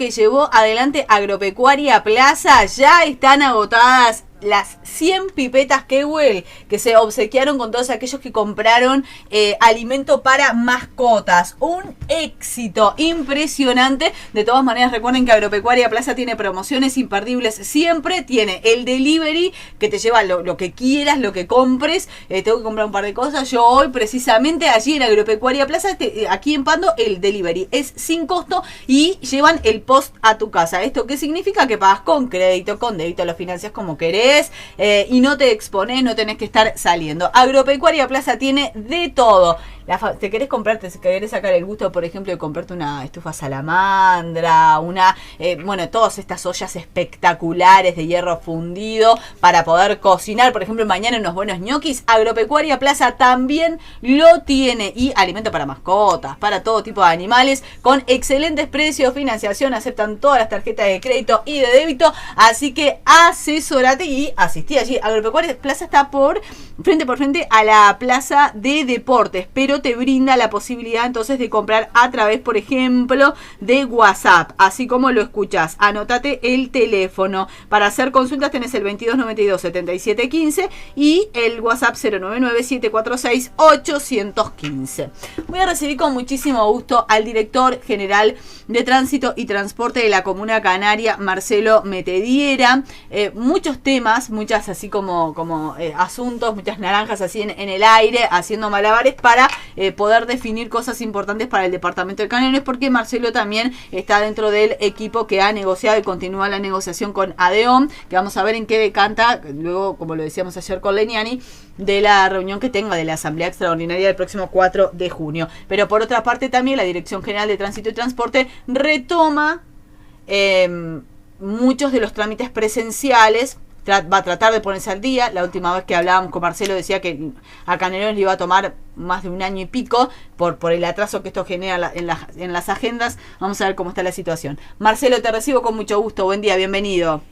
que llevó adelante Agropecuaria Plaza. Ya están agotadas las 100 pipetas Kewell que se obsequiaron con todos aquellos que compraron alimento para mascotas. Un éxito impresionante. De todas maneras, recuerden que Agropecuaria Plaza tiene promociones imperdibles. Siempre tiene el delivery que te lleva lo que quieras, lo que compres. Tengo que comprar un par de cosas. Yo hoy precisamente allí en Agropecuaria Plaza, aquí en Pando, el delivery es sin costo y llevan el post a tu casa. ¿Esto qué significa? Que pagas con crédito, con débito, lo financias como querés. Y no te expones, no tenés que estar saliendo. Agropecuaria Plaza tiene de todo. ¿Te querés comprarte, te querés sacar el gusto, por ejemplo, de comprarte una estufa salamandra, todas estas ollas espectaculares de hierro fundido para poder cocinar, por ejemplo, mañana unos buenos ñoquis? Agropecuaria Plaza también lo tiene. Y alimento para mascotas, para todo tipo de animales, con excelentes precios, financiación, aceptan todas las tarjetas de crédito y de débito, así que asesorate y asistí allí. Agropecuaria Plaza está frente a la Plaza de Deportes, pero te brinda la posibilidad entonces de comprar a través, por ejemplo, de WhatsApp, así como lo escuchás. Anotate el teléfono. Para hacer consultas tenés el 2292-7715 y el WhatsApp 099-746-815. Voy a recibir con muchísimo gusto al director general de Tránsito y Transporte de la Comuna Canaria, Marcelo Metediera. Muchos temas, muchas así como asuntos, muchas naranjas así en el aire, haciendo malabares para poder definir cosas importantes para el departamento de Canelones, porque Marcelo también está dentro del equipo que ha negociado y continúa la negociación con ADEOM, que vamos a ver en qué decanta luego, como lo decíamos ayer con Leniani, de la reunión que tenga de la Asamblea Extraordinaria del próximo 4 de junio. Pero por otra parte también la Dirección General de Tránsito y Transporte retoma muchos de los trámites presenciales. Va a tratar de ponerse al día. La última vez que hablábamos con Marcelo decía que a Canelones le iba a tomar más de un año y pico por el atraso que esto genera en las agendas. Vamos a ver cómo está la situación. Marcelo, te recibo con mucho gusto. Buen día, bienvenido.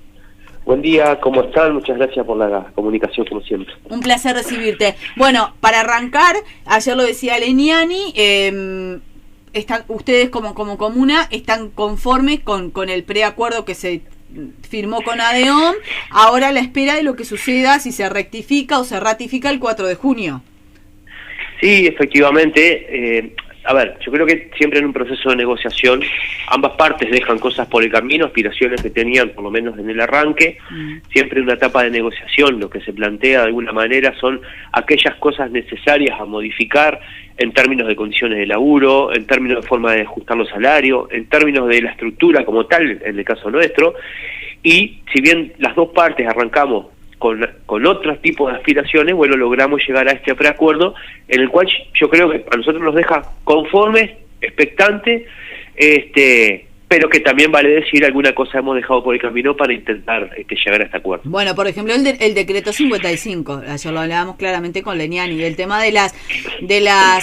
Buen día, ¿cómo están? Muchas gracias por la comunicación, como siempre. Un placer recibirte. Bueno, para arrancar, ayer lo decía Leniani, ustedes como comuna están conformes con el preacuerdo que se firmó con ADEOM, ahora a la espera de lo que suceda, si se rectifica o se ratifica el 4 de junio. Sí, efectivamente. Yo creo que siempre en un proceso de negociación ambas partes dejan cosas por el camino, aspiraciones que tenían por lo menos en el arranque. Siempre en una etapa de negociación lo que se plantea de alguna manera son aquellas cosas necesarias a modificar en términos de condiciones de laburo, en términos de forma de ajustar los salarios, en términos de la estructura como tal, en el caso nuestro. Y si bien las dos partes arrancamos con otros tipos de aspiraciones, bueno, logramos llegar a este preacuerdo, en el cual yo creo que a nosotros nos deja conformes, expectantes, pero que también vale decir alguna cosa hemos dejado por el camino para intentar llegar a este acuerdo. Bueno, por ejemplo, el decreto 55, ayer lo hablábamos claramente con Leniani, el tema de las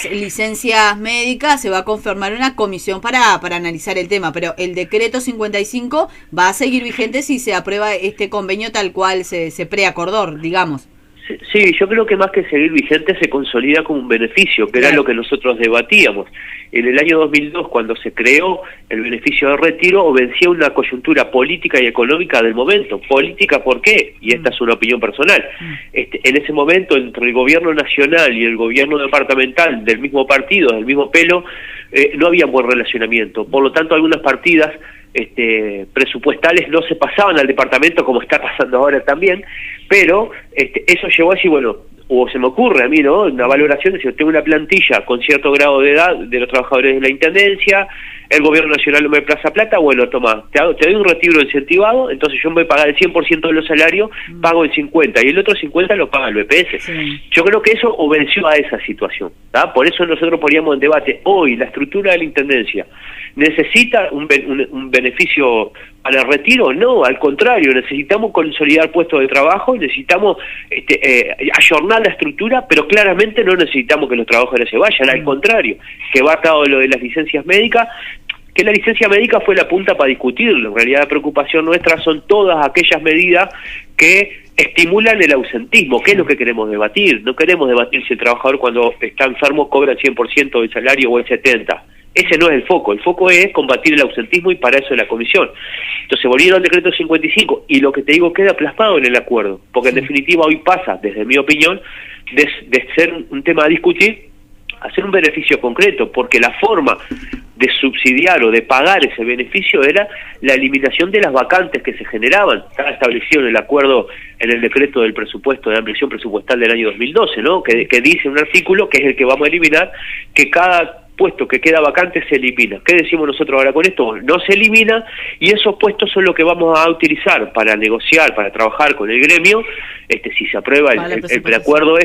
licencias médicas, se va a conformar una comisión para analizar el tema, pero el decreto 55 va a seguir vigente si se aprueba este convenio tal cual se preacordó, digamos. Sí, yo creo que más que seguir vigente se consolida como un beneficio, que era lo que nosotros debatíamos. En el año 2002, cuando se creó el beneficio de retiro, obedecía una coyuntura política y económica del momento. ¿Política por qué? Y esta es una opinión personal. En ese momento, entre el gobierno nacional y el gobierno departamental del mismo partido, del mismo pelo, no había buen relacionamiento. Por lo tanto, algunas partidas presupuestales no se pasaban al departamento, como está pasando ahora también, pero eso llevó así, bueno, o se me ocurre a mí, ¿no?, una valoración de si yo tengo una plantilla con cierto grado de edad de los trabajadores de la Intendencia, el gobierno nacional no me plaza plata, bueno, toma, te doy un retiro incentivado, entonces yo me voy a pagar el 100% de los salarios, pago el 50%, y el otro 50% lo paga el BPS. Sí. Yo creo que eso obedeció a esa situación, ¿tá? Por eso nosotros poníamos en debate, hoy la estructura de la Intendencia, ¿necesita un beneficio para el retiro? No, al contrario, necesitamos consolidar puestos de trabajo, necesitamos ayornar la estructura, pero claramente no necesitamos que los trabajadores se vayan, al contrario, que va atado lo de las licencias médicas, que la licencia médica fue la punta para discutirlo. En realidad la preocupación nuestra son todas aquellas medidas que estimulan el ausentismo, que es lo que queremos debatir. No queremos debatir si el trabajador cuando está enfermo cobra el 100% del salario o el 70%. Ese no es el foco es combatir el ausentismo y para eso es la comisión. Entonces volvieron al decreto 55 y lo que te digo queda plasmado en el acuerdo, porque en definitiva hoy pasa, desde mi opinión, de ser un tema a discutir, a ser un beneficio concreto, porque la forma de subsidiar o de pagar ese beneficio era la eliminación de las vacantes que se generaban. Estaba establecido en el acuerdo, en el decreto del presupuesto de ampliación presupuestal del año 2012, ¿no? Que dice un artículo, que es el que vamos a eliminar, que cada puesto que queda vacante se elimina. ¿Qué decimos nosotros ahora con esto? No se elimina, y esos puestos son los que vamos a utilizar para negociar, para trabajar con el gremio, si se aprueba el preacuerdo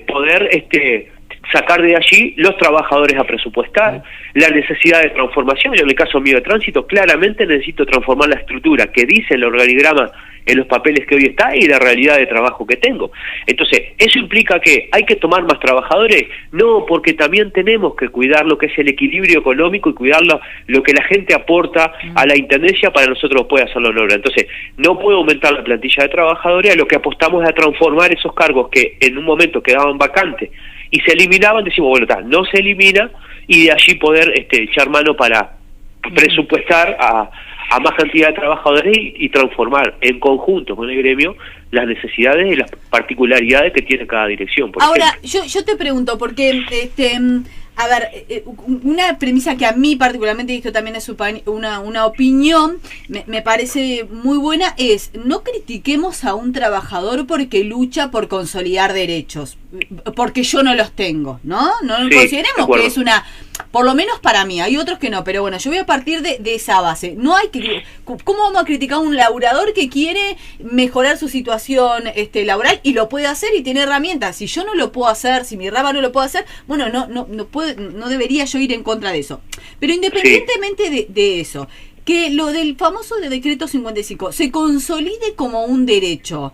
poder sacar de allí los trabajadores a presupuestar, la necesidad de transformación. Yo en el caso mío de tránsito, claramente necesito transformar la estructura que dice el organigrama en los papeles que hoy está y la realidad de trabajo que tengo. Entonces, ¿eso implica que hay que tomar más trabajadores? No, porque también tenemos que cuidar lo que es el equilibrio económico y cuidar lo que la gente aporta a la intendencia para nosotros poder hacerlo en obra. Entonces, no puedo aumentar la plantilla de trabajadores, a lo que apostamos es a transformar esos cargos que en un momento quedaban vacantes y se eliminaban. Decimos, bueno, no se elimina, y de allí poder echar mano para presupuestar a más cantidad de trabajadores y transformar en conjunto con el gremio las necesidades y las particularidades que tiene cada dirección. Ahora, yo te pregunto, porque a ver, una premisa que a mí particularmente, y esto también es una opinión, me parece muy buena, es: no critiquemos a un trabajador porque lucha por consolidar derechos, porque yo no los tengo, ¿no? No consideremos que es una... Por lo menos para mí, hay otros que no, pero bueno, yo voy a partir de esa base. No hay que... ¿Cómo vamos a criticar a un laburador que quiere mejorar su situación laboral y lo puede hacer y tiene herramientas? Si yo no lo puedo hacer, si mi rama no lo puedo hacer, bueno, no debería yo ir en contra de eso. Pero independientemente de eso, que lo del famoso decreto 55 se consolide como un derecho,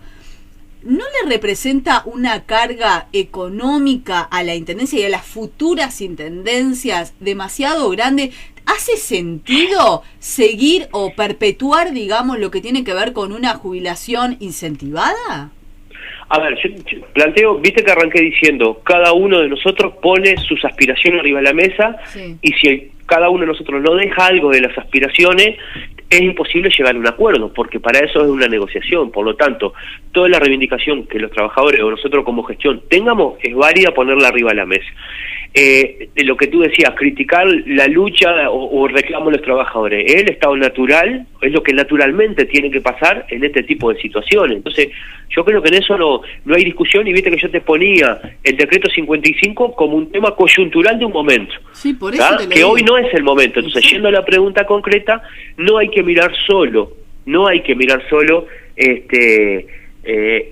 ¿no le representa una carga económica a la intendencia y a las futuras intendencias demasiado grande? ¿Hace sentido seguir o perpetuar, digamos, lo que tiene que ver con una jubilación incentivada? A ver, yo planteo, viste que arranqué diciendo, cada uno de nosotros pone sus aspiraciones arriba de la mesa, y si cada uno de nosotros no deja algo de las aspiraciones, es imposible llegar a un acuerdo, porque para eso es una negociación. Por lo tanto, toda la reivindicación que los trabajadores o nosotros como gestión tengamos es válida ponerla arriba de la mesa. De lo que tú decías, criticar la lucha o reclamo de los trabajadores, es el estado natural, es lo que naturalmente tiene que pasar en este tipo de situaciones. Entonces, yo creo que en eso no hay discusión, y viste que yo te ponía el decreto 55 como un tema coyuntural de un momento. Sí, por eso te lo que digo. Hoy no es el momento. Entonces, yendo a la pregunta concreta, no hay que mirar solo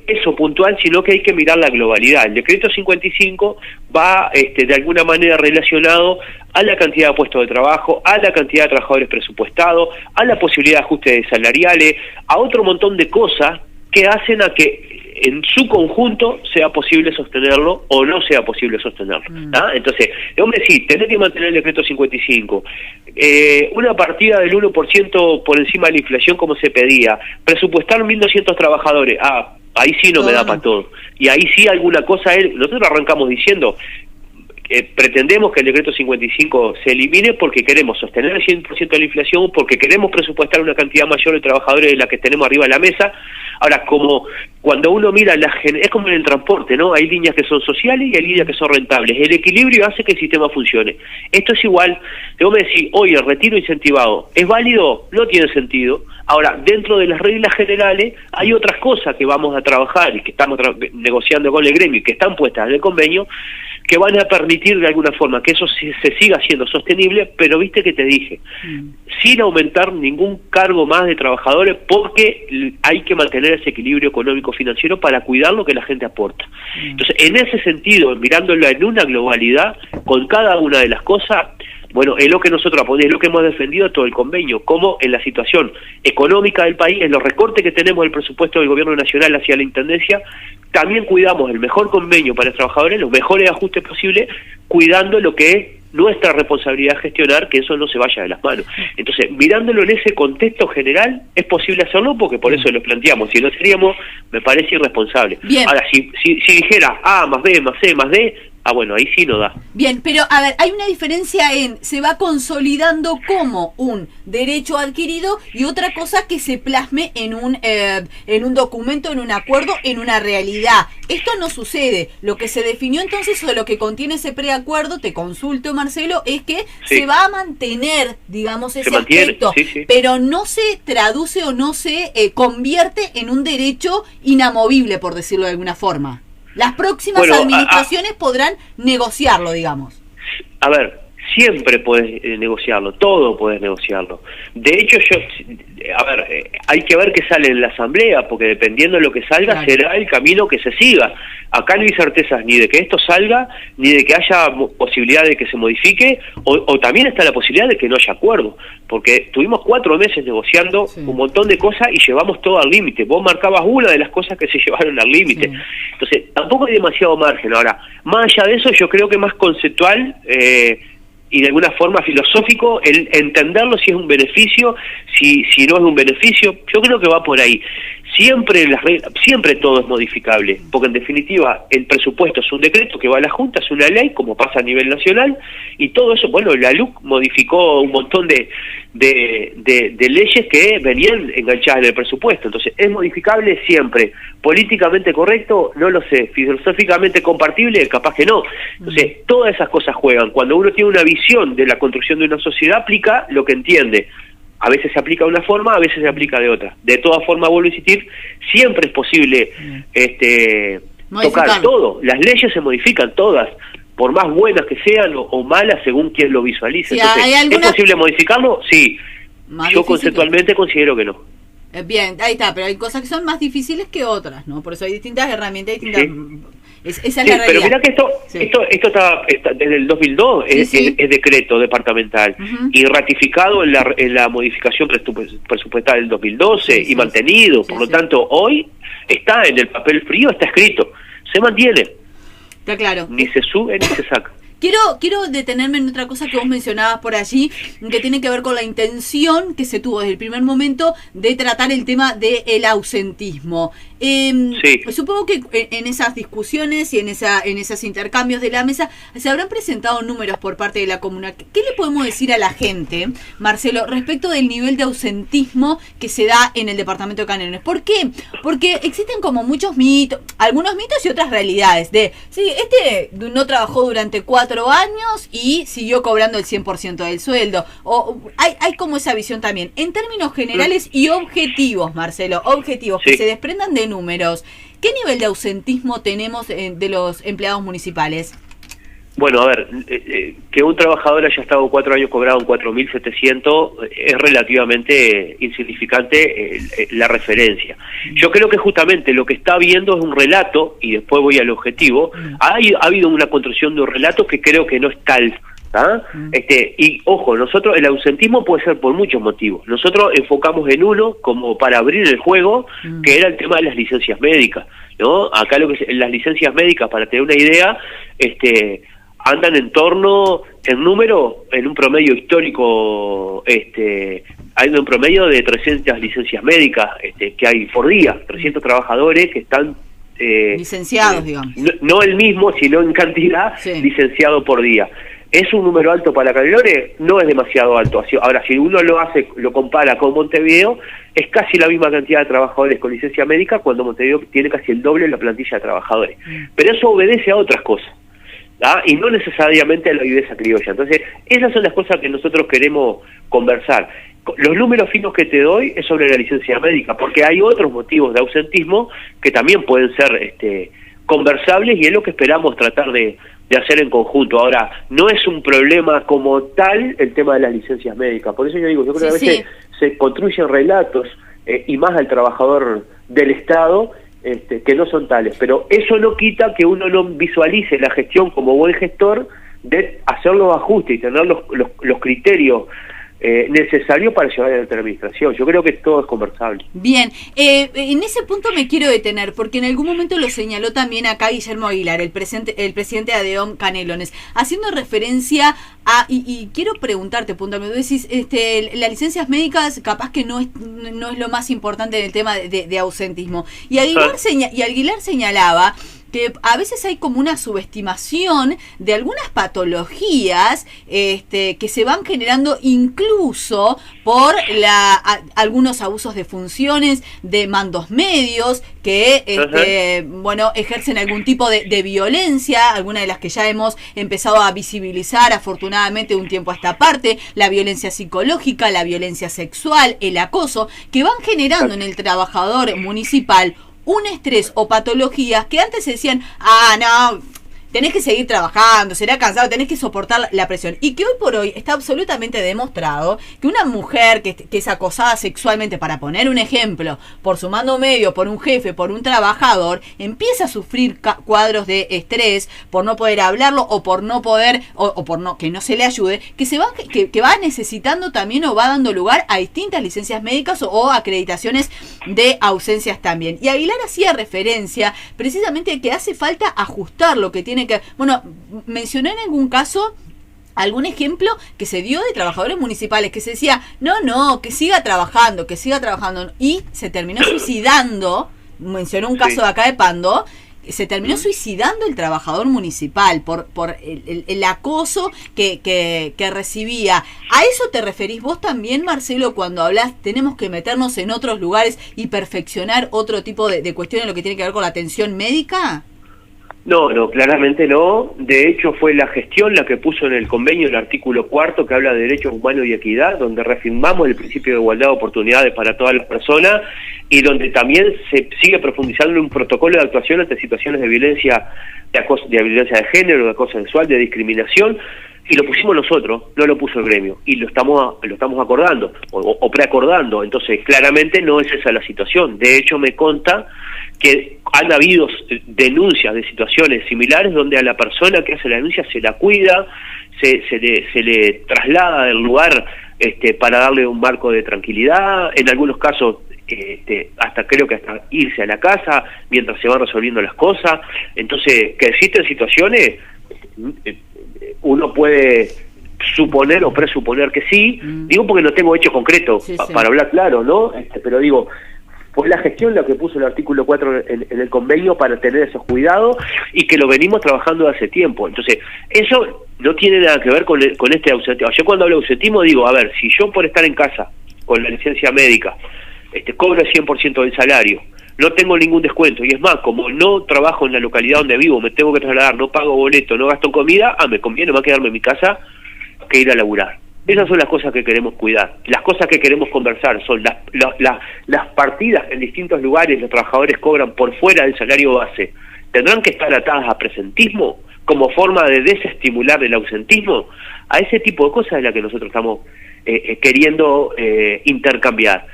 eso puntual, sino que hay que mirar la globalidad. El decreto 55 va de alguna manera relacionado a la cantidad de puestos de trabajo, a la cantidad de trabajadores presupuestados, a la posibilidad de ajustes salariales, a otro montón de cosas que hacen a que en su conjunto sea posible sostenerlo o no sea posible sostenerlo. Entonces, hombre, sí, tenés que mantener el decreto 55, una partida del 1% por encima de la inflación como se pedía, presupuestar 1.200 trabajadores, ahí sí no me da para todo, y ahí sí alguna cosa, nosotros arrancamos diciendo, pretendemos que el decreto 55 se elimine porque queremos sostener el 100% de la inflación, porque queremos presupuestar una cantidad mayor de trabajadores de la que tenemos arriba de la mesa. Ahora, como cuando uno mira, es como en el transporte, ¿no? Hay líneas que son sociales y hay líneas que son rentables. El equilibrio hace que el sistema funcione. Esto es igual. Tengo que decir, oye, el retiro incentivado, ¿es válido? No tiene sentido. Ahora, dentro de las reglas generales, hay otras cosas que vamos a trabajar y que estamos negociando con el gremio y que están puestas en el convenio, que van a permitir de alguna forma que eso se siga siendo sostenible, pero viste que te dije, sin aumentar ningún cargo más de trabajadores, porque hay que mantener ese equilibrio económico-financiero para cuidar lo que la gente aporta. Entonces, en ese sentido, mirándola en una globalidad, con cada una de las cosas, bueno, es lo que nosotros apoyamos, es lo que hemos defendido todo el convenio, como en la situación económica del país, en los recortes que tenemos del presupuesto del gobierno nacional hacia la intendencia, también cuidamos el mejor convenio para los trabajadores, los mejores ajustes posibles, cuidando lo que es nuestra responsabilidad gestionar, que eso no se vaya de las manos. Entonces, mirándolo en ese contexto general, es posible hacerlo porque por eso lo planteamos. Si no seríamos, me parece irresponsable. Bien. Ahora, si dijera A más B más C más D, bueno, ahí sí no da. Bien, pero a ver, hay una diferencia se va consolidando como un derecho adquirido y otra cosa que se plasme en un documento, en un acuerdo, en una realidad. Esto no sucede. Lo que se definió entonces, o lo que contiene ese preacuerdo, te consulto, Marcelo, es que se va a mantener, digamos, ese aspecto, pero no se traduce o no se convierte en un derecho inamovible, por decirlo de alguna forma. Las próximas administraciones podrán negociarlo, digamos. A ver, siempre puedes negociarlo, todo puedes negociarlo. De hecho, hay que ver qué sale en la asamblea, porque dependiendo de lo que salga, será el camino que se siga. Acá no hay certezas ni de que esto salga, ni de que haya posibilidad de que se modifique, o también está la posibilidad de que no haya acuerdo, porque tuvimos 4 meses negociando un montón de cosas y llevamos todo al límite. Vos marcabas una de las cosas que se llevaron al límite. Entonces, tampoco hay demasiado margen. Ahora, más allá de eso, yo creo que más conceptual y de alguna forma filosófico, el entenderlo si es un beneficio, si no es un beneficio, yo creo que va por ahí. Siempre todo es modificable, porque en definitiva el presupuesto es un decreto que va a la Junta, es una ley, como pasa a nivel nacional, y todo eso, bueno, la LUC modificó un montón de leyes que venían enganchadas en el presupuesto, entonces es modificable siempre. Políticamente correcto, no lo sé. Filosóficamente compartible, capaz que no. Entonces, todas esas cosas juegan. Cuando uno tiene una visión de la construcción de una sociedad, aplica lo que entiende. A veces se aplica de una forma, a veces se aplica de otra. De todas formas, vuelvo a insistir, siempre es posible tocar todo. Las leyes se modifican todas, por más buenas que sean o malas, según quien lo visualice. Entonces, ¿es posible modificarlo? Sí. Yo conceptualmente considero que no. Bien, ahí está, pero hay cosas que son más difíciles que otras, ¿no? Por eso hay distintas herramientas, distintas... Esa es la realidad. Pero mirá que esto está desde el 2002, es decreto departamental, y ratificado en la modificación presupuestal del 2012 y mantenido. Por lo tanto, hoy está en el papel frío, está escrito, se mantiene. Está claro. Ni se sube ni se saca. Quiero detenerme en otra cosa que vos mencionabas por allí, que tiene que ver con la intención que se tuvo desde el primer momento de tratar el tema del ausentismo. Supongo que en esas discusiones y en esos intercambios de la mesa se habrán presentado números por parte de la comuna. ¿Qué le podemos decir a la gente, Marcelo, respecto del nivel de ausentismo que se da en el departamento de Canelones? ¿Por qué? Porque existen como muchos mitos, algunos mitos y otras realidades de, no trabajó durante 4 años y siguió cobrando el 100% del sueldo. Hay como esa visión también. En términos generales y objetivos, Marcelo, objetivos que se desprendan de números. ¿Qué nivel de ausentismo tenemos de los empleados municipales? Bueno, a ver, que un trabajador haya estado 4 años cobrado en 4.700 es relativamente insignificante la referencia. Yo creo que justamente lo que está viendo es un relato, y después voy al objetivo. Ha habido una construcción de un relato que creo que no es tal. Y ojo, nosotros el ausentismo puede ser por muchos motivos. Nosotros enfocamos en uno como para abrir el juego, que era el tema de las licencias médicas, ¿no? Acá las licencias médicas, para tener una idea, andan en torno, en número, en un promedio histórico, hay un promedio de 300 licencias médicas que hay por día, 300 trabajadores que están licenciados, digamos. No el mismo, sino en cantidad, licenciado por día. ¿Es un número alto para Canelones? No es demasiado alto. Ahora, si uno lo compara con Montevideo, es casi la misma cantidad de trabajadores con licencia médica, cuando Montevideo tiene casi el doble de la plantilla de trabajadores. Pero eso obedece a otras cosas, y no necesariamente a la viveza criolla. Entonces, esas son las cosas que nosotros queremos conversar. Los números finos que te doy es sobre la licencia médica, porque hay otros motivos de ausentismo que también pueden ser conversables, y es lo que esperamos tratar de hacer en conjunto. Ahora, no es un problema como tal el tema de las licencias médicas. Por eso yo creo que a veces se construyen relatos, y más al trabajador del Estado, que no son tales. Pero eso no quita que uno no visualice la gestión como buen gestor, de hacer los ajustes y tener los criterios necesario para llevar adelante la administración. Yo creo que todo es conversable. Bien, en ese punto me quiero detener, porque en algún momento lo señaló también acá Guillermo Aguilar, el presidente de ADEOM Canelones, haciendo referencia a, y quiero preguntarte puntualmente, decís, las licencias médicas capaz que no es lo más importante en el tema de ausentismo, y Aguilar señalaba que a veces hay como una subestimación de algunas patologías que se van generando incluso por algunos abusos de funciones de mandos medios que bueno, ejercen algún tipo de violencia, alguna de las que ya hemos empezado a visibilizar afortunadamente de un tiempo a esta parte, la violencia psicológica, la violencia sexual, el acoso, que van generando en el trabajador municipal un estrés o patologías que antes se decían, no, tenés que seguir trabajando, será cansado, tenés que soportar la presión. Y que hoy por hoy está absolutamente demostrado que una mujer que es acosada sexualmente, para poner un ejemplo, por su mando medio, por un jefe, por un trabajador, empieza a sufrir cuadros de estrés por no poder hablarlo o por no poder, o por no que no se le ayude, que va necesitando también o va dando lugar a distintas licencias médicas o acreditaciones de ausencias también. Y Aguilar hacía referencia precisamente que hace falta ajustar lo que tiene que... Bueno, mencioné en algún caso algún ejemplo que se dio de trabajadores municipales que se decía, no, que siga trabajando, y se terminó suicidando. Mencionó un caso de acá de Pando, se terminó suicidando el trabajador municipal por el acoso que recibía. ¿A eso te referís vos también, Marcelo, cuando hablás tenemos que meternos en otros lugares y perfeccionar otro tipo de cuestiones, lo que tiene que ver con la atención médica? No, claramente no. De hecho, fue la gestión la que puso en el convenio el artículo 4 que habla de derechos humanos y equidad, donde reafirmamos el principio de igualdad de oportunidades para todas las personas y donde también se sigue profundizando en un protocolo de actuación ante situaciones de violencia, de violencia de género, de acoso sexual, de discriminación. Y lo pusimos nosotros, no lo puso el gremio, y lo estamos acordando, o preacordando. Entonces, claramente no es esa la situación. De hecho, me consta que han habido denuncias de situaciones similares donde a la persona que hace la denuncia se la cuida, se le traslada del lugar para darle un marco de tranquilidad, en algunos casos hasta irse a la casa mientras se van resolviendo las cosas. Entonces, que existen situaciones, uno puede suponer o presuponer que sí, digo porque no tengo hechos concretos para hablar claro, ¿no? Pero digo, fue la gestión la que puso el artículo 4 en el convenio para tener esos cuidados y que lo venimos trabajando hace tiempo. Entonces, eso no tiene nada que ver con este ausentismo. Yo cuando hablo de ausentismo digo, a ver, si yo por estar en casa con la licencia médica cobro el 100% del salario, no tengo ningún descuento, y es más, como no trabajo en la localidad donde vivo, me tengo que trasladar, no pago boleto, no gasto en comida, me conviene más quedarme en mi casa que ir a laburar. Esas son las cosas que queremos cuidar. Las cosas que queremos conversar son las partidas que en distintos lugares los trabajadores cobran por fuera del salario base. ¿Tendrán que estar atadas a presentismo como forma de desestimular el ausentismo? A ese tipo de cosas es la que nosotros estamos queriendo intercambiar.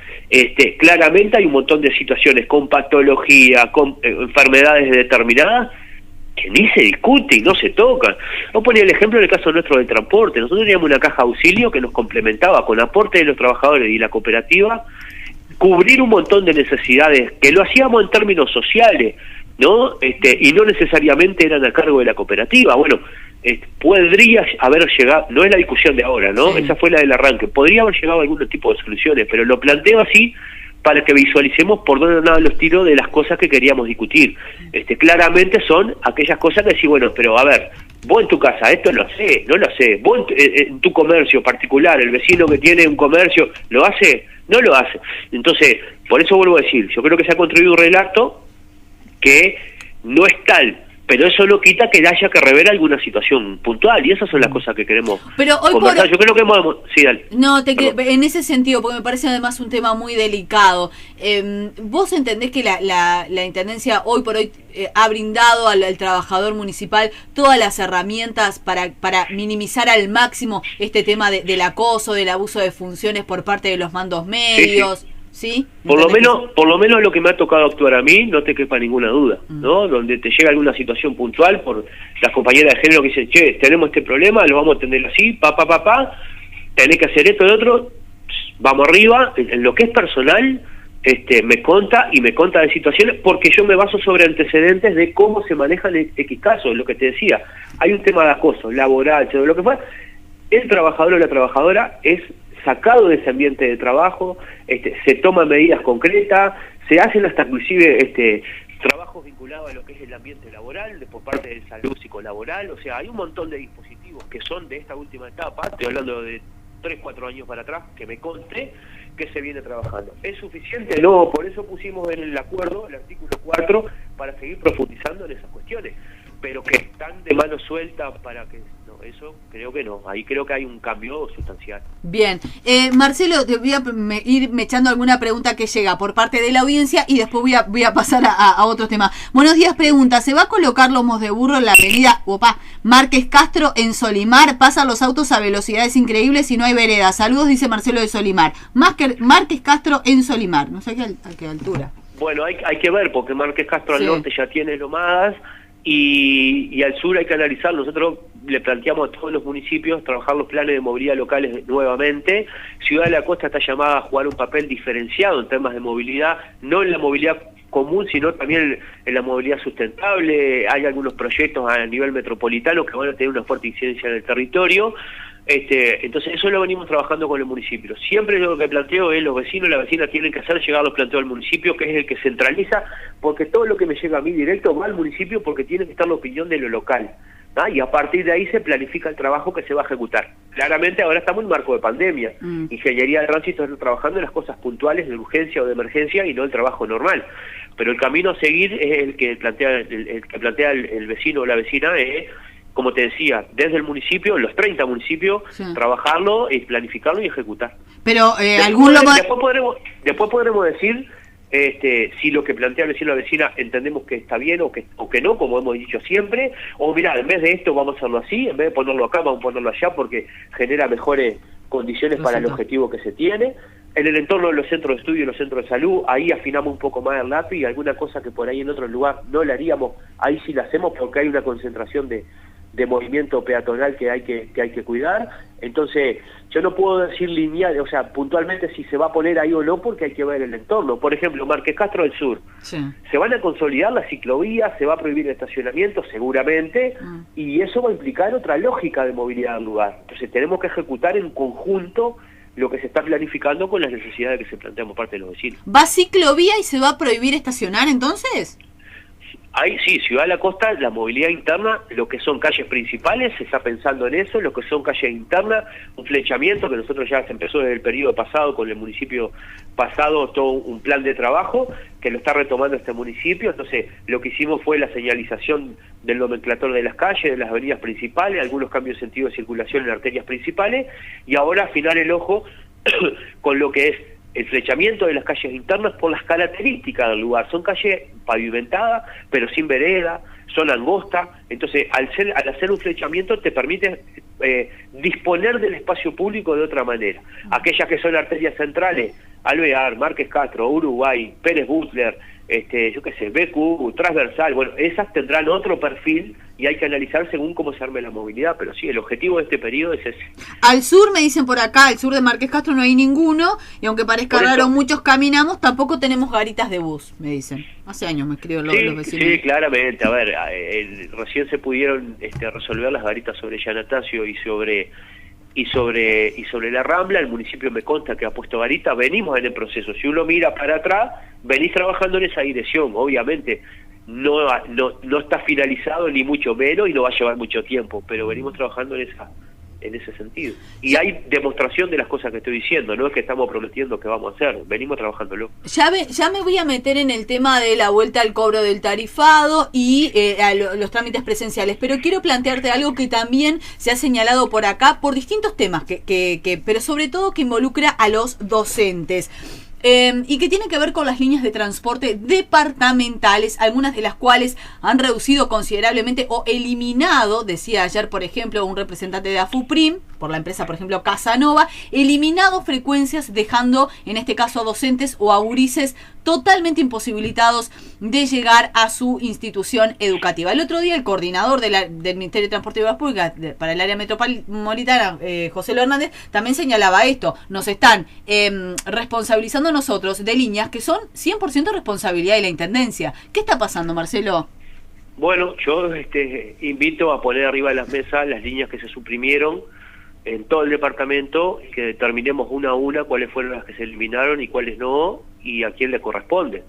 Claramente hay un montón de situaciones con patología, con enfermedades determinadas que ni se discute y no se tocan. Vamos a poner el ejemplo en el caso nuestro del transporte. Nosotros teníamos una caja de auxilio que nos complementaba con aporte de los trabajadores y la cooperativa, cubrir un montón de necesidades que lo hacíamos en términos sociales, ¿no? Y no necesariamente eran a cargo de la cooperativa. Bueno, podría haber llegado, no es la discusión de ahora, ¿no? Sí. Esa fue la del arranque. Podría haber llegado a algún tipo de soluciones, pero lo planteo así para que visualicemos por dónde andaban los tiros de las cosas que queríamos discutir. Claramente son aquellas cosas que decís, bueno, pero a ver, vos en tu casa, esto lo hacés, no lo hacés, vos en tu comercio particular, el vecino que tiene un comercio, ¿lo hace? No lo hace. Entonces, por eso vuelvo a decir, yo creo que se ha construido un relato que no es tal, pero eso no quita que haya que rever alguna situación puntual, y esas son las cosas que queremos conversar. Yo creo que podemos... Sí, dale. No, en ese sentido, porque me parece además un tema muy delicado. ¿Vos entendés que la Intendencia hoy por hoy ha brindado al trabajador municipal todas las herramientas para minimizar al máximo este tema del acoso, del abuso de funciones por parte de los mandos medios? Sí. ¿Sí? Por lo menos lo que me ha tocado actuar a mí, no te quepa ninguna duda, ¿no? Donde te llega alguna situación puntual por las compañeras de género que dicen, che, tenemos este problema, lo vamos a atender así, tenés que hacer esto y otro, vamos arriba. En lo que es personal, me conta de situaciones, porque yo me baso sobre antecedentes de cómo se manejan X casos, lo que te decía. Hay un tema de acoso laboral, lo que fue, el trabajador o la trabajadora es sacado de ese ambiente de trabajo, se toman medidas concretas, se hacen hasta inclusive trabajos vinculados a lo que es el ambiente laboral, por parte de salud psicolaboral, o sea, hay un montón de dispositivos que son de esta última etapa, estoy hablando de 3, 4 años para atrás, que me conste que se viene trabajando. ¿Es suficiente? No, por eso pusimos en el acuerdo, el artículo 4, para seguir profundizando en esas cuestiones, pero que están de mano suelta para que... No, eso creo que no, ahí creo que hay un cambio sustancial. Bien, Marcelo, te voy a ir echando alguna pregunta que llega por parte de la audiencia y después voy a pasar a otros temas. Buenos días, pregunta, ¿se va a colocar lomos de burro en la avenida Márquez Castro en Solimar? Pasan los autos a velocidades increíbles y no hay vereda. Saludos, dice Marcelo de Solimar. Márquez Castro en Solimar, no sé a qué altura. Bueno, hay que ver, porque Márquez Castro al norte ya tiene lomadas, y al sur hay que analizar. Nosotros le planteamos a todos los municipios trabajar los planes de movilidad locales nuevamente. Ciudad de la Costa está llamada a jugar un papel diferenciado en temas de movilidad, no en la movilidad común, sino también en la movilidad sustentable. Hay algunos proyectos a nivel metropolitano que van a tener una fuerte incidencia en el territorio. Entonces eso lo venimos trabajando con el municipio. Siempre lo que planteo es los vecinos y las vecinas tienen que hacer llegar los planteos al municipio, que es el que centraliza, porque todo lo que me llega a mí directo va al municipio porque tiene que estar la opinión de lo local, ¿no? Y a partir de ahí se planifica el trabajo que se va a ejecutar. Claramente ahora estamos en marco de pandemia. Ingeniería de Tránsito está trabajando en las cosas puntuales de urgencia o de emergencia y no el trabajo normal. Pero el camino a seguir es el que plantea el vecino o la vecina, como te decía, desde el municipio, los 30 municipios, trabajarlo, y planificarlo y ejecutar. Pero después podremos decir si lo que plantea el vecino o la vecina entendemos que está bien o que no, como hemos dicho siempre, o mirá, en vez de esto vamos a hacerlo así, en vez de ponerlo acá vamos a ponerlo allá porque genera mejores condiciones para el objetivo que se tiene. En el entorno de los centros de estudio y los centros de salud, ahí afinamos un poco más el lápiz, y alguna cosa que por ahí en otro lugar no la haríamos, ahí sí la hacemos porque hay una concentración de movimiento peatonal que hay que cuidar. Entonces yo no puedo decir lineal, o sea, puntualmente si se va a poner ahí o no, porque hay que ver el entorno. Por ejemplo, Márquez Castro del Sur, se van a consolidar las ciclovías, se va a prohibir el estacionamiento seguramente, y eso va a implicar otra lógica de movilidad del lugar. Entonces tenemos que ejecutar en conjunto lo que se está planificando con las necesidades que se plantean por parte de los vecinos. ¿Va ciclovía y se va a prohibir estacionar entonces? Ahí sí, Ciudad de la Costa, la movilidad interna, lo que son calles principales, se está pensando en eso, lo que son calles internas, un flechamiento que nosotros ya se empezó desde el periodo pasado, con el municipio pasado, todo un plan de trabajo que lo está retomando este municipio. Entonces lo que hicimos fue la señalización del nomenclator de las calles, de las avenidas principales, algunos cambios de sentido de circulación en arterias principales, y ahora afinar el ojo con lo que es el flechamiento de las calles internas por las características del lugar. Son calles pavimentadas, pero sin vereda, son angostas. Entonces, al hacer un flechamiento te permite disponer del espacio público de otra manera. Aquellas que son arterias centrales, Alvear, Márquez Castro, Uruguay, Pérez Butler, yo qué sé, BQ, transversal, bueno, esas tendrán otro perfil y hay que analizar según cómo se arme la movilidad, pero sí, el objetivo de este periodo es ese. Al sur, me dicen por acá, al sur de Márquez Castro no hay ninguno, y aunque parezca raro, muchos caminamos, tampoco tenemos garitas de bus, me dicen. Hace años me escriben los vecinos. Sí, claramente, a ver, recién se pudieron resolver las garitas sobre Yanatacio y sobre la Rambla. El municipio me consta que ha puesto garita, venimos en el proceso. Si uno mira para atrás, venís trabajando en esa dirección, obviamente no está finalizado ni mucho menos y no va a llevar mucho tiempo, pero venimos trabajando en ese sentido. Y hay demostración de las cosas que estoy diciendo, no es que estamos prometiendo que vamos a hacer, venimos trabajándolo. Ya me voy a meter en el tema de la vuelta al cobro del tarifado y a los trámites presenciales, pero quiero plantearte algo que también se ha señalado por acá por distintos temas, pero sobre todo que involucra a los docentes. Y que tiene que ver con las líneas de transporte departamentales, algunas de las cuales han reducido considerablemente o eliminado, decía ayer por ejemplo un representante de AFUPRIM, por la empresa por ejemplo Casanova, eliminado frecuencias, dejando en este caso a docentes o a gurises totalmente imposibilitados de llegar a su institución educativa. El otro día el coordinador del Ministerio de Transporte y Obras Públicas para el área metropolitana, José Lo Hernández, también señalaba esto: nos están responsabilizando nosotros de líneas que son 100% responsabilidad de la Intendencia. ¿Qué está pasando, Marcelo? Bueno, yo invito a poner arriba de las mesas las líneas que se suprimieron en todo el departamento, y que determinemos una a una cuáles fueron las que se eliminaron y cuáles no, y a quién le corresponde.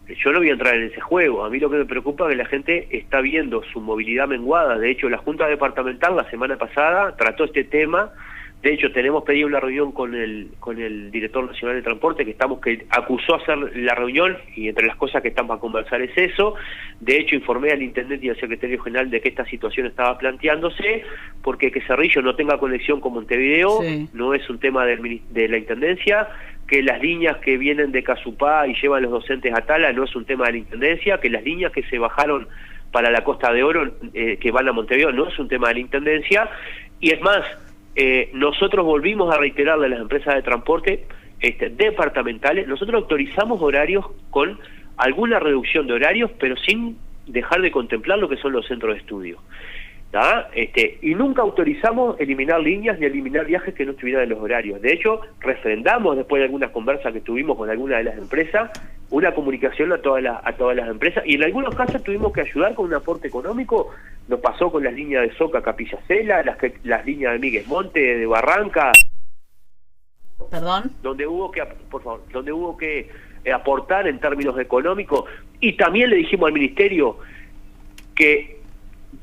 yo no voy a entrar en ese juego. A mí lo que me preocupa es que la gente está viendo su movilidad menguada. De hecho, la Junta Departamental la semana pasada trató este tema. De hecho, tenemos pedido una reunión con el director nacional de transporte, que acusó hacer la reunión, y entre las cosas que están para conversar es eso. De hecho, informé al intendente y al secretario general de que esta situación estaba planteándose, porque que Cerrillo no tenga conexión con Montevideo no es un tema de la intendencia, que las líneas que vienen de Casupá y llevan los docentes a Tala no es un tema de la intendencia, que las líneas que se bajaron para la Costa de Oro, que van a Montevideo, no es un tema de la intendencia. Y es más, nosotros volvimos a reiterarle a las empresas de transporte departamentales, nosotros autorizamos horarios con alguna reducción de horarios, pero sin dejar de contemplar lo que son los centros de estudio. Y nunca autorizamos eliminar líneas ni eliminar viajes que no estuvieran en los horarios. De hecho, refrendamos, después de algunas conversas que tuvimos con algunas de las empresas, una comunicación a todas las empresas, y en algunos casos tuvimos que ayudar con un aporte económico. Nos pasó con las líneas de Soca, Capillacela, las líneas de Miguel Monte, de Barranca, perdón, donde hubo que aportar en términos económicos. Y también le dijimos al ministerio que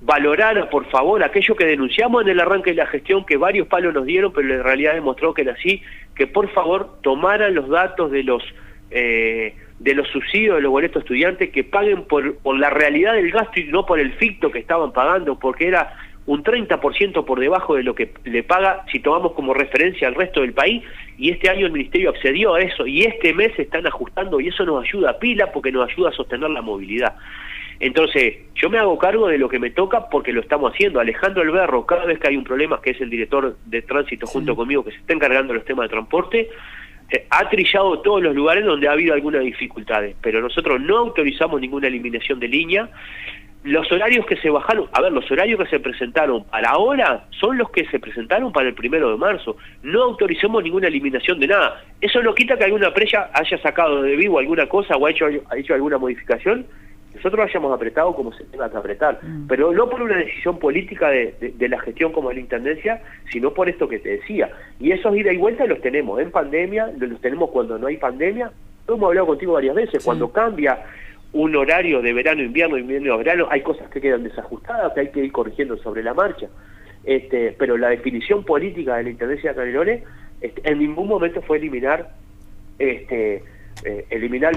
valorara, por favor, aquello que denunciamos en el arranque de la gestión, que varios palos nos dieron, pero en realidad demostró que era así, que por favor tomaran los datos de los subsidios de los boletos estudiantes, que paguen por la realidad del gasto y no por el ficto que estaban pagando, porque era un 30% por debajo de lo que le paga si tomamos como referencia al resto del país, y este año el ministerio accedió a eso, y este mes se están ajustando, y eso nos ayuda a pila porque nos ayuda a sostener la movilidad. Entonces, yo me hago cargo de lo que me toca porque lo estamos haciendo. Alejandro Alberro, cada vez que hay un problema, que es el director de tránsito junto conmigo, que se está encargando de los temas de transporte, ha trillado todos los lugares donde ha habido algunas dificultades, pero nosotros no autorizamos ninguna eliminación de línea. Los horarios que se bajaron, los horarios que se presentaron para ahora son los que se presentaron para el 1 de marzo. No autorizamos ninguna eliminación de nada. Eso no quita que alguna empresa haya sacado de vivo alguna cosa o ha hecho alguna modificación. Nosotros hayamos apretado como se tenga que apretar, pero no por una decisión política de la gestión como de la intendencia, sino por esto que te decía. Y esos ida y vuelta los tenemos en pandemia, los tenemos cuando no hay pandemia. Hemos hablado contigo varias veces, cuando cambia un horario de verano, invierno, verano, hay cosas que quedan desajustadas, que hay que ir corrigiendo sobre la marcha. Pero la definición política de la intendencia de Canelones en ningún momento fue eliminar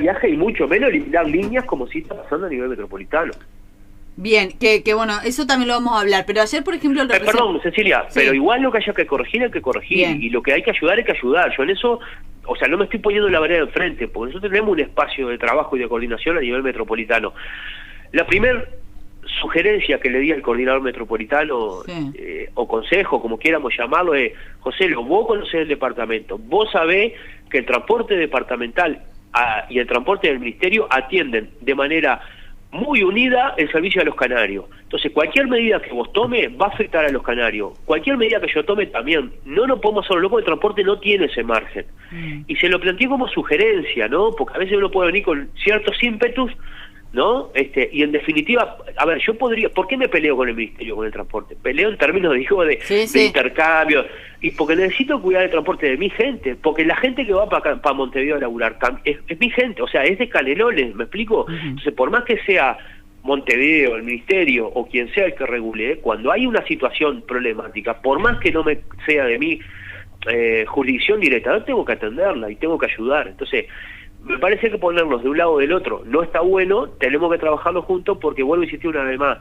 viajes, y mucho menos eliminar líneas como si está pasando a nivel metropolitano. Bien, que bueno, eso también lo vamos a hablar, pero ayer, por ejemplo... Perdón, Cecilia, pero igual lo que haya que corregir hay que corregir, bien, y lo que hay que ayudar hay que ayudar. Yo en eso, no me estoy poniendo la vereda enfrente, porque nosotros tenemos un espacio de trabajo y de coordinación a nivel metropolitano. La primera sugerencia que le di al coordinador metropolitano, o consejo, como quieramos llamarlo, es: José, vos conocés el departamento, vos sabés que el transporte departamental y el transporte del ministerio atienden de manera muy unida el servicio a los canarios. Entonces, cualquier medida que vos tome va a afectar a los canarios. Cualquier medida que yo tome también. No nos podemos hacerlo loco, el transporte no tiene ese margen. Y se lo planteé como sugerencia, ¿no? Porque a veces uno puede venir con ciertos ímpetus, ¿no? Y en definitiva, yo podría... ¿Por qué me peleo con el ministerio, con el transporte? Peleo en términos, de intercambio, y porque necesito cuidar el transporte de mi gente, porque la gente que va para Montevideo a laburar es mi gente, es de Canelones, ¿me explico? Entonces, por más que sea Montevideo, el ministerio o quien sea el que regule, cuando hay una situación problemática, por más que no me sea de mi jurisdicción directa, yo tengo que atenderla y tengo que ayudar. Entonces, me parece que ponerlos de un lado o del otro no está bueno, tenemos que trabajarlo juntos, porque vuelvo a insistir una vez más,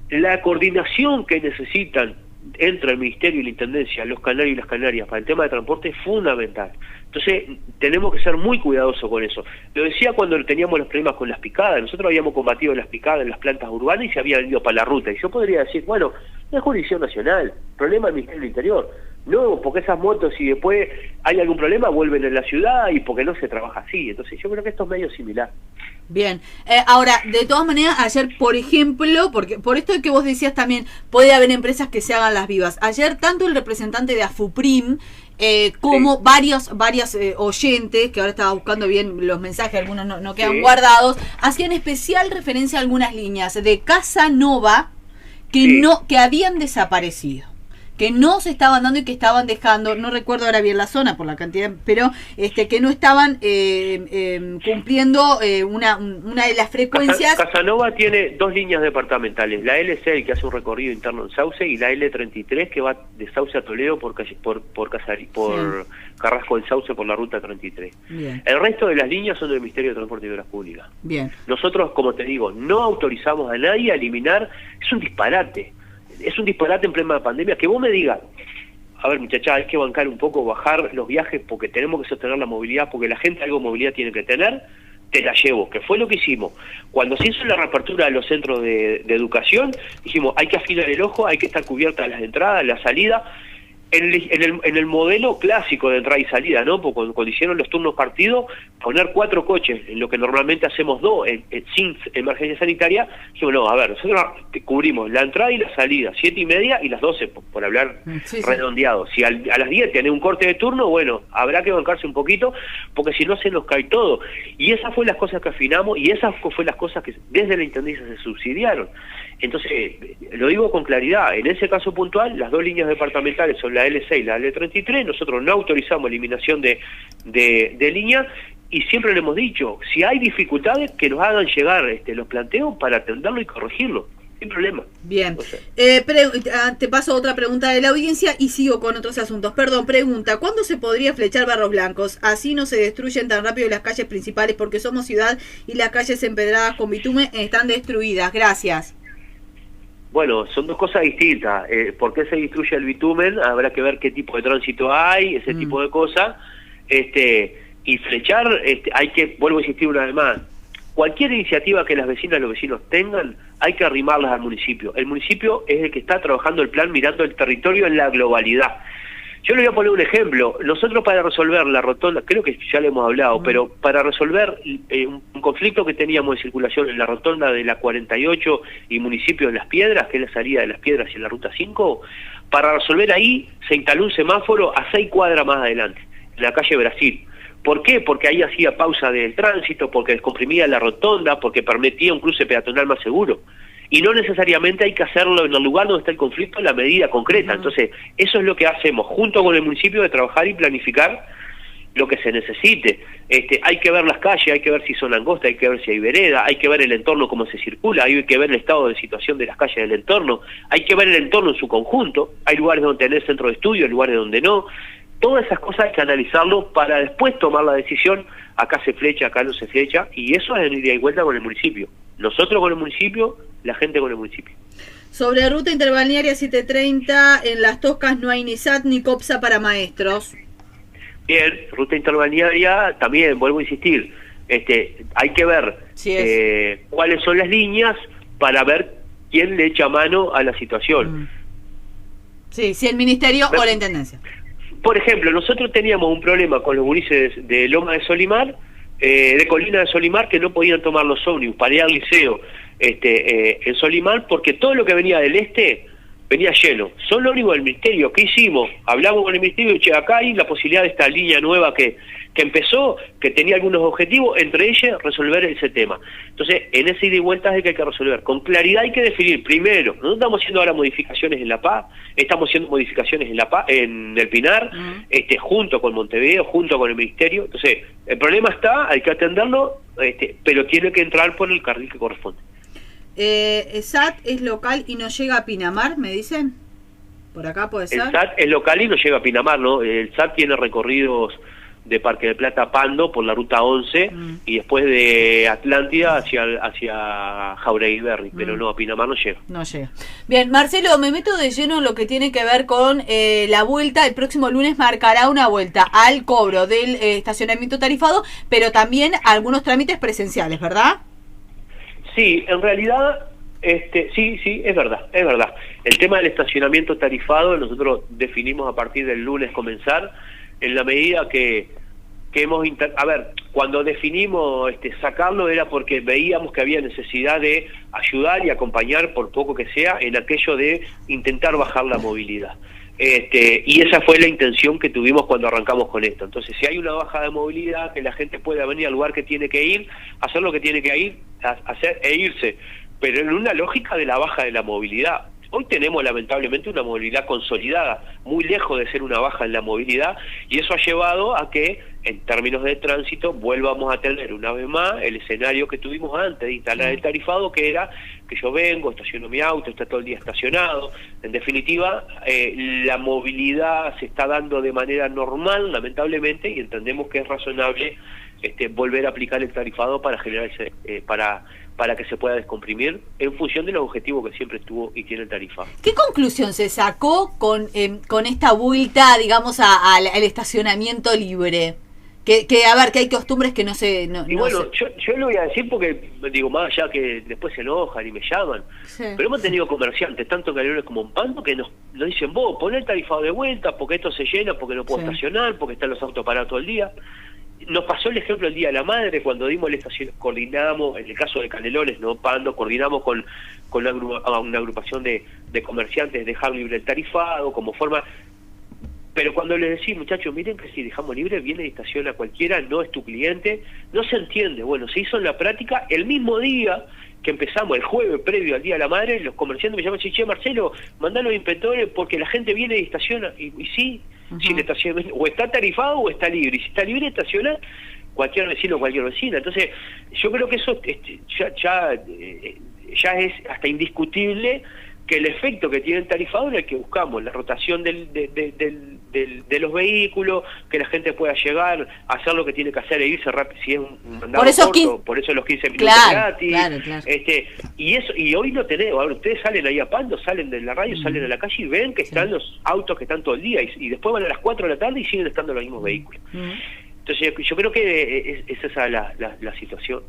la coordinación que necesitan entre el Ministerio y la Intendencia, los canarios y las canarias, para el tema de transporte es fundamental. Entonces, tenemos que ser muy cuidadosos con eso. Lo decía cuando teníamos los problemas con las picadas. Nosotros habíamos combatido las picadas en las plantas urbanas y se habían ido para la ruta. Y yo podría decir, bueno, es jurisdicción nacional, problema del Ministerio del Interior. No, porque esas motos, si después hay algún problema, vuelven a la ciudad, y porque no se trabaja así. Entonces, yo creo que esto es medio similar. Bien, ahora, de todas maneras, ayer, por ejemplo, porque por esto que vos decías también, puede haber empresas que se hagan las vivas. Ayer, tanto el representante de AFUPRIM como varios oyentes, que ahora estaba buscando bien los mensajes, algunos no quedan guardados, hacían especial referencia a algunas líneas de Casa Nova que habían desaparecido, que no se estaban dando y que estaban dejando, no recuerdo ahora bien la zona por la cantidad, pero que no estaban cumpliendo una de las frecuencias. Casanova tiene 2 líneas departamentales, la L6 que hace un recorrido interno en Sauce y la L33 que va de Sauce a Toledo por Carrasco del Sauce por la ruta 33. Bien. El resto de las líneas son del Ministerio de Transporte y Obras Públicas. Bien. Nosotros, como te digo, no autorizamos a nadie a eliminar, es un disparate en plena pandemia, que vos me digas, a ver muchacha, hay que bancar un poco, bajar los viajes porque tenemos que sostener la movilidad, porque la gente algo de movilidad tiene que tener, te la llevo, que fue lo que hicimos. Cuando se hizo la reapertura de los centros de educación, dijimos, hay que afilar el ojo, hay que estar cubiertas las entradas, la salida, en el modelo clásico de entrada y salida, ¿no? Porque cuando hicieron los turnos partidos, poner 4 coches, en lo que normalmente hacemos 2, sin emergencia sanitaria, dijimos, no, a ver, nosotros cubrimos la entrada y la salida, 7:30 y las 12, por hablar redondeado. Si a las 10 tiene un corte de turno, bueno, habrá que bancarse un poquito, porque si no se nos cae todo. Y esas fue las cosas que afinamos, y esas fue las cosas que desde la Intendencia se subsidiaron. Entonces, lo digo con claridad, en ese caso puntual, las 2 líneas departamentales son la L6 y la L33, nosotros no autorizamos eliminación de línea, y siempre le hemos dicho, si hay dificultades, que nos hagan llegar los planteos para atenderlo y corregirlo, sin problema. Bien, te paso otra pregunta de la audiencia y sigo con otros asuntos. Perdón, pregunta, ¿cuándo se podría flechar barros blancos? Así no se destruyen tan rápido las calles principales, porque somos ciudad y las calles empedradas con bitumen están destruidas. Gracias. Bueno, son 2 cosas distintas. ¿Por qué se destruye el bitumen? Habrá que ver qué tipo de tránsito hay, ese tipo de cosas. Y flechar, hay que, vuelvo a insistir una vez más, cualquier iniciativa que las vecinas y los vecinos tengan, hay que arrimarlas al municipio. El municipio es el que está trabajando el plan mirando el territorio en la globalidad. Yo le voy a poner un ejemplo. Nosotros para resolver la rotonda, creo que ya le hemos hablado, pero para resolver un conflicto que teníamos de circulación en la rotonda de la 48 y municipio de Las Piedras, que es la salida de Las Piedras y la ruta 5, para resolver ahí se instaló un semáforo a 6 cuadras más adelante, en la calle Brasil. ¿Por qué? Porque ahí hacía pausa del tránsito, porque descomprimía la rotonda, porque permitía un cruce peatonal más seguro. Y no necesariamente hay que hacerlo en el lugar donde está el conflicto en la medida concreta. Entonces, eso es lo que hacemos, junto con el municipio, de trabajar y planificar lo que se necesite. Hay que ver las calles, hay que ver si son angostas, hay que ver si hay vereda, hay que ver el entorno, cómo se circula, hay que ver el estado de situación de las calles del entorno, hay que ver el entorno en su conjunto, hay lugares donde tener centro de estudio, hay lugares donde no. Todas esas cosas hay que analizarlo para después tomar la decisión, acá se flecha, acá no se flecha, y eso es en ida y vuelta con el municipio. Nosotros con el municipio, la gente con el municipio. Sobre ruta interbalnearia 730, en Las Toscas no hay ni SAT ni COPSA para maestros. Bien, ruta interbalnearia, también vuelvo a insistir, hay que ver cuáles son las líneas para ver quién le echa mano a la situación. Sí, si el ministerio o la intendencia. Por ejemplo, nosotros teníamos un problema con los gurises de Loma de Solimar, de Colina de Solimar, que no podían tomar los ómnibus para ir al liceo en Solimar, porque todo lo que venía del este venía lleno. Son los ómnibus del ministerio. ¿Qué hicimos? Hablamos con el ministerio y acá hay la posibilidad de esta línea nueva que empezó, que tenía algunos objetivos, entre ellos resolver ese tema. Entonces, en ese ida y vuelta es el que hay que resolver. Con claridad hay que definir, primero, nosotros estamos haciendo ahora modificaciones en La Paz, estamos haciendo modificaciones en La Paz, en el Pinar, junto con Montevideo, junto con el ministerio. Entonces, el problema está, hay que atenderlo, pero tiene que entrar por el carril que corresponde. SAT es local y no llega a Pinamar, me dicen. Por acá puede ser. El SAT es local y no llega a Pinamar, ¿no? El SAT tiene recorridos de Parque del Plata a Pando por la ruta 11 y después de Atlántida hacia Jauregui Berry, pero no, a Pinamar no llega. No llega. Bien, Marcelo, me meto de lleno en lo que tiene que ver con la vuelta. El próximo lunes marcará una vuelta al cobro del estacionamiento tarifado, pero también algunos trámites presenciales, ¿verdad? Sí, en realidad, sí, es verdad. El tema del estacionamiento tarifado nosotros definimos a partir del lunes comenzar, en la medida que hemos... A ver, cuando definimos sacarlo era porque veíamos que había necesidad de ayudar y acompañar, por poco que sea, en aquello de intentar bajar la movilidad. Y esa fue la intención que tuvimos cuando arrancamos con esto. Entonces, si hay una baja de movilidad, que la gente pueda venir al lugar que tiene que ir, hacer lo que tiene que ir, hacer e irse, pero en una lógica de la baja de la movilidad. Hoy tenemos lamentablemente una movilidad consolidada, muy lejos de ser una baja en la movilidad, y eso ha llevado a que, en términos de tránsito, vuelvamos a tener una vez más el escenario que tuvimos antes de instalar el tarifado, que era que yo vengo, estaciono mi auto, está todo el día estacionado. En definitiva, la movilidad se está dando de manera normal, lamentablemente, y entendemos que es razonable volver a aplicar el tarifado para generar para que se pueda descomprimir en función de los objetivos que siempre estuvo y tiene el tarifado. ¿Qué conclusión se sacó con esta vuelta, digamos, al estacionamiento libre? Que a ver, que hay costumbres que no se... y bueno, yo lo voy a decir porque, digo, más allá que después se enojan y me llaman, pero hemos tenido comerciantes, tanto en Canelones como en Pando, que nos dicen, vos, poné el tarifado de vuelta, porque esto se llena, porque no puedo estacionar, porque están los autos parados todo el día. Nos pasó el ejemplo el Día de la Madre, cuando dimos el estación, coordinamos, en el caso de Canelones, no Pando, coordinamos con una agrupación de comerciantes, dejar libre el tarifado, como forma... Pero cuando les decís, muchachos, miren que si dejamos libre, viene y estaciona cualquiera, no es tu cliente, no se entiende. Bueno, se hizo en la práctica el mismo día que empezamos, el jueves previo al Día de la Madre, los comerciantes me llaman y dicen, che, Marcelo, mandá los inspectores porque la gente viene y estaciona. Y sí, si el estacionamiento o está tarifado o está libre. Y si está libre, estaciona cualquier vecino o cualquier vecina. Entonces, yo creo que eso ya es hasta indiscutible, que el efecto que tiene el tarifado es el que buscamos, la rotación de los vehículos, que la gente pueda llegar, hacer lo que tiene que hacer e irse rápido, si es un mandado corto, por eso los 15 minutos gratis. Claro. Y hoy no tenemos, ahora ustedes salen ahí a Pando, salen de la radio, salen a la calle y ven que están los autos que están todo el día, y después van a las 4 de la tarde y siguen estando los mismos vehículos. Entonces yo creo que es esa la situación.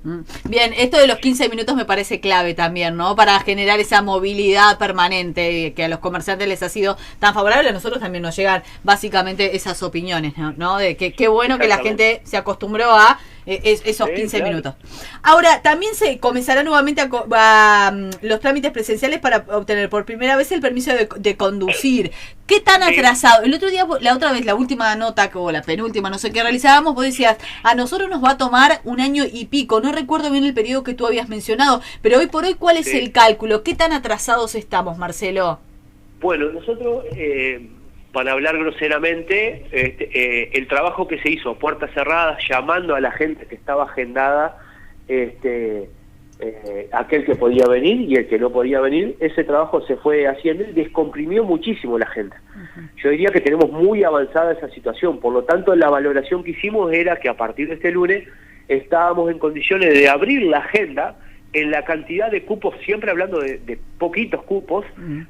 Bien, esto de los 15 minutos me parece clave también, ¿no? Para generar esa movilidad permanente que a los comerciantes les ha sido tan favorable. A nosotros también nos llegan básicamente esas opiniones, ¿no? De que qué bueno que la gente se acostumbró a esos 15 minutos. Ahora, también se comenzará nuevamente a los trámites presenciales para obtener por primera vez el permiso de conducir. ¿Qué tan atrasado? El otro día, la última nota, o la penúltima, no sé qué realizábamos, vos decías, a nosotros nos va a tomar 1 año y pico. No recuerdo bien el periodo que tú habías mencionado, pero hoy por hoy, ¿cuál es el cálculo? ¿Qué tan atrasados estamos, Marcelo? Bueno, nosotros... para hablar groseramente, el trabajo que se hizo a puertas cerradas, llamando a la gente que estaba agendada, aquel que podía venir y el que no podía venir, ese trabajo se fue haciendo y descomprimió muchísimo la agenda. Yo diría que tenemos muy avanzada esa situación, por lo tanto la valoración que hicimos era que a partir de este lunes estábamos en condiciones de abrir la agenda en la cantidad de cupos, siempre hablando de poquitos cupos,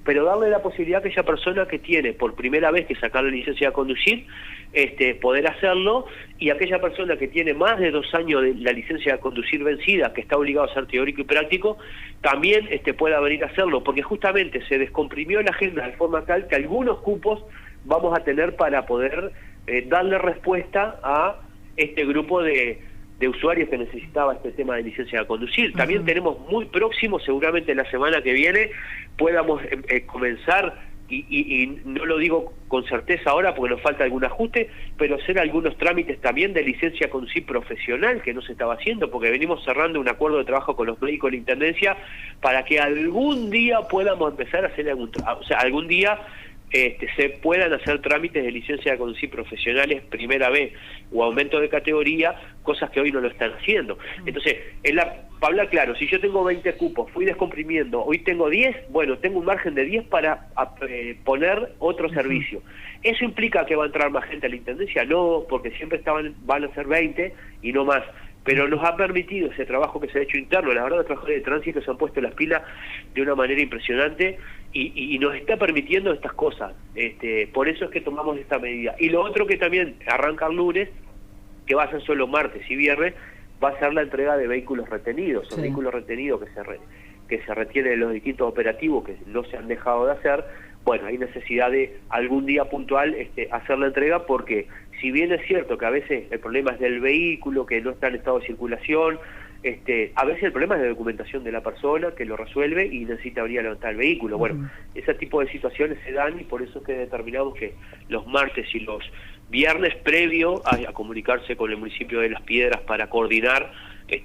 pero darle la posibilidad a aquella persona que tiene por primera vez que sacar la licencia de conducir, poder hacerlo, y aquella persona que tiene más de 2 años de la licencia de conducir vencida, que está obligado a ser teórico y práctico, también pueda venir a hacerlo, porque justamente se descomprimió la agenda de forma tal que algunos cupos vamos a tener para poder darle respuesta a este grupo de usuarios que necesitaba este tema de licencia de conducir. También tenemos muy próximo, seguramente la semana que viene, podamos comenzar, y no lo digo con certeza ahora porque nos falta algún ajuste, pero hacer algunos trámites también de licencia de conducir profesional que no se estaba haciendo, porque venimos cerrando un acuerdo de trabajo con los médicos de la Intendencia para que algún día podamos empezar a hacer algún día se puedan hacer trámites de licencia de conducir profesionales primera vez o aumento de categoría, cosas que hoy no lo están haciendo. Entonces, para hablar claro, si yo tengo 20 cupos, fui descomprimiendo, hoy tengo 10, bueno, tengo un margen de 10 para poner otro servicio. ¿Eso implica que va a entrar más gente a la Intendencia? No, porque siempre van a ser 20 y no más. Pero nos ha permitido ese trabajo que se ha hecho interno, la verdad, los trabajadores de tránsito se han puesto las pilas de una manera impresionante y nos está permitiendo estas cosas. Por eso es que tomamos esta medida. Y lo otro que también arranca el lunes, que va a ser solo martes y viernes, va a ser la entrega de vehículos retenidos, son vehículos retenidos que se retienen de los distintos operativos que no se han dejado de hacer. Bueno, hay necesidad de algún día puntual hacer la entrega, porque si bien es cierto que a veces el problema es del vehículo, que no está en estado de circulación, a veces el problema es de documentación de la persona que lo resuelve y necesita venir a levantar el vehículo. Bueno, ese tipo de situaciones se dan y por eso es que determinamos que los martes y los viernes previo a comunicarse con el municipio de Las Piedras para coordinar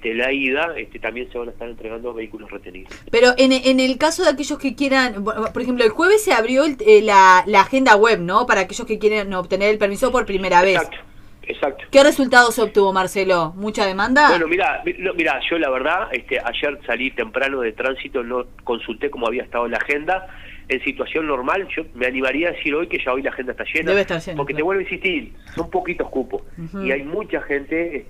la ida, también se van a estar entregando vehículos retenidos. Pero en el caso de aquellos que quieran, por ejemplo, el jueves se abrió la agenda web, ¿no? Para aquellos que quieren obtener el permiso por primera vez. Exacto. ¿Qué resultados se obtuvo, Marcelo? ¿Mucha demanda? Bueno, mira, yo la verdad, ayer salí temprano de tránsito, no consulté cómo había estado la agenda. En situación normal, yo me animaría a decir hoy que ya hoy la agenda está llena. Debe estar llena. Porque te vuelvo a insistir, son poquitos cupos. Y hay mucha gente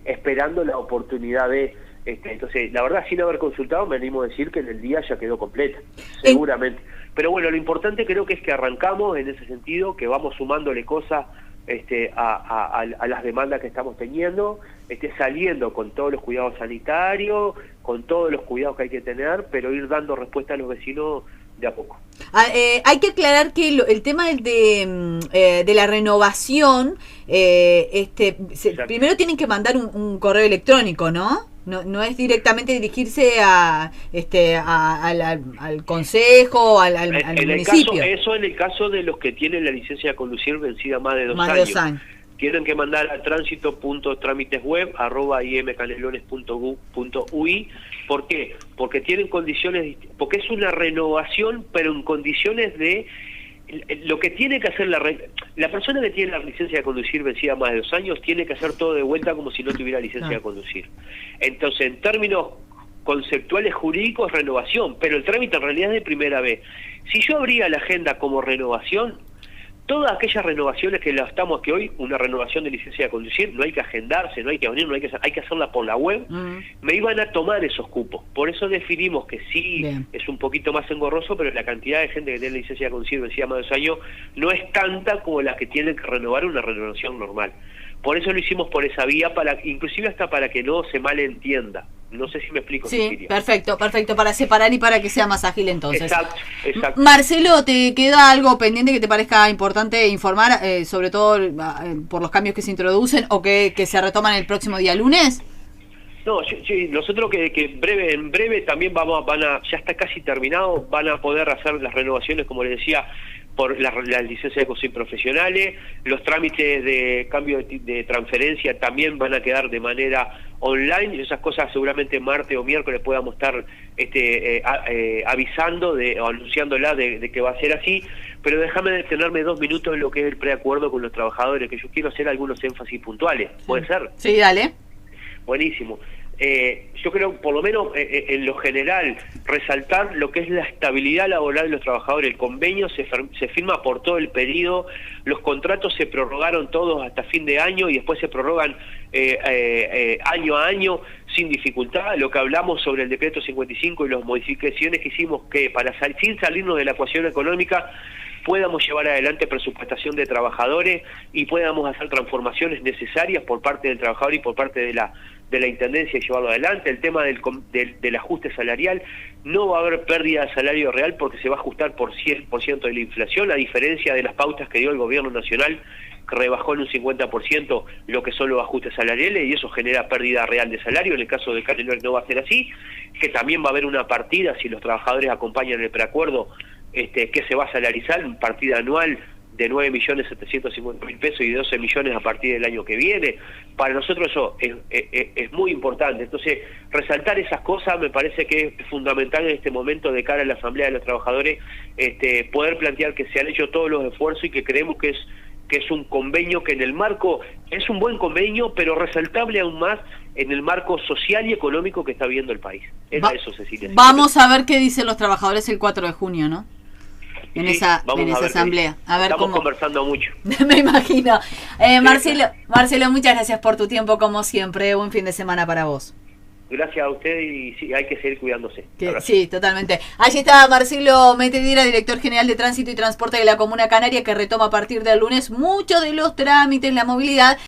esperando la oportunidad de... entonces, la verdad, sin haber consultado, me animo a decir que en el día ya quedó completa, seguramente. Pero bueno, lo importante creo que es que arrancamos en ese sentido, que vamos sumándole cosas a las demandas que estamos teniendo, saliendo con todos los cuidados sanitarios, con todos los cuidados que hay que tener, pero ir dando respuesta a los vecinos de a poco. Hay que aclarar que el tema de la renovación, primero tienen que mandar un correo electrónico, ¿no? No es directamente dirigirse al consejo, al municipio. Eso en el caso de los que tienen la licencia de conducir vencida más de 2 años. Tienen que mandar a tránsito.tramitesweb@imcanelones.gov.ui. ¿Por qué? Porque tienen condiciones, porque es una renovación, pero en condiciones de... Lo que tiene que hacer la persona que tiene la licencia de conducir vencida más de 2 años tiene que hacer todo de vuelta como si no tuviera licencia de conducir. Entonces, en términos conceptuales jurídicos, renovación, pero el trámite en realidad es de primera vez. Si yo abría la agenda como renovación, todas aquellas renovaciones que hoy, una renovación de licencia de conducir, no hay que agendarse, no hay que venir, hay que hacerla por la web, me iban a tomar esos cupos. Por eso definimos que sí, es un poquito más engorroso, pero la cantidad de gente que tiene licencia de conducir vencida más de 2 años no es tanta como la que tienen que renovar una renovación normal. Por eso lo hicimos por esa vía, inclusive hasta para que no se malentienda. No sé si me explico. Sí, perfecto, para separar y para que sea más ágil entonces. Exacto. Marcelo, ¿te queda algo pendiente que te parezca importante informar, sobre todo por los cambios que se introducen o que se retoman el próximo día lunes? No, nosotros que en breve también ya está casi terminado, van a poder hacer las renovaciones, como les decía, por las licencias de conducir profesionales, los trámites de cambio de transferencia también van a quedar de manera online, y esas cosas seguramente martes o miércoles podamos estar avisando o anunciándola de que va a ser así, pero déjame detenerme 2 minutos en lo que es el preacuerdo con los trabajadores, que yo quiero hacer algunos énfasis puntuales, ¿puede ser? Sí, dale. Buenísimo. Yo creo, por lo menos en lo general, resaltar lo que es la estabilidad laboral de los trabajadores. El convenio se firma por todo el periodo, los contratos se prorrogaron todos hasta fin de año y después se prorrogan año a año sin dificultad. Lo que hablamos sobre el decreto 55 y las modificaciones que hicimos, que sin salirnos de la ecuación económica podamos llevar adelante presupuestación de trabajadores y podamos hacer transformaciones necesarias por parte del trabajador y por parte de la Intendencia y llevarlo adelante. El tema del ajuste salarial, no va a haber pérdida de salario real porque se va a ajustar por 100% de la inflación, a diferencia de las pautas que dio el gobierno nacional, que rebajó en un 50% lo que son los ajustes salariales, y eso genera pérdida real de salario. En el caso de Canelones no va a ser así, que también va a haber una partida, si los trabajadores acompañan el preacuerdo, que se va a salarizar, una partida anual de 9.750.000 pesos y de 12 millones a partir del año que viene. Para nosotros eso es muy importante. Entonces, resaltar esas cosas me parece que es fundamental en este momento de cara a la Asamblea de los Trabajadores, poder plantear que se han hecho todos los esfuerzos y que creemos que es un convenio que en el marco, es un buen convenio, pero resaltable aún más en el marco social y económico que está viviendo el país. Eso, Cecilia. Vamos a ver qué dicen los trabajadores el 4 de junio, ¿no? En esa asamblea. A ver, estamos conversando mucho. Me imagino. Marcelo, muchas gracias por tu tiempo como siempre. Buen fin de semana para vos. Gracias a usted y sí, hay que seguir cuidándose. Sí, totalmente. Allí está Marcelo Metedira, director general de Tránsito y Transporte de la Comuna Canaria, que retoma a partir del lunes muchos de los trámites, la movilidad.